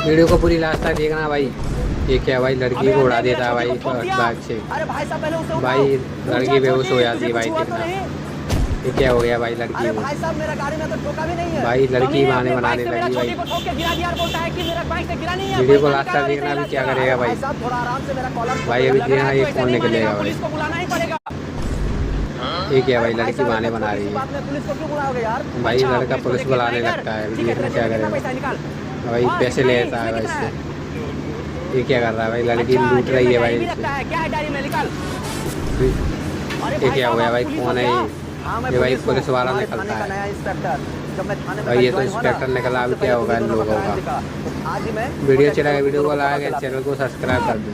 Video को पूरी last तक देखना भाई। ये क्या भाई, लड़की को उड़ा देता है भाई बाइक से। भाई लड़की बेहोश हो जाती है भाई, देखना ये क्या हो गया भाई लड़की को। भाई लड़की बहाने बनाने लगी भाई। वीडियो को लास्ट तक देखना, अभी क्या करेगा भाई। भाई अभी देखना ये फोन निकलेगा भाई। ये क्या भाई, लड़की बहाने बना रही है भाई। लड़का पुलिस बुलाने लगता है, देखना क्या करेगा भाई। पैसे लेता है भाई इससे। ये क्या कर रहा है भाई, लड़की लूट रही है भाई इससे। ये क्या हो गया भाई, कौन है ये भाई पुलिस वाला निकलता है भाई। ये तो इंस्पेक्टर निकला, अभी क्या होगा इन लोगों का। वीडियो चला गया, वीडियो को लाया गया, चैनल को सब्सक्राइब कर दो।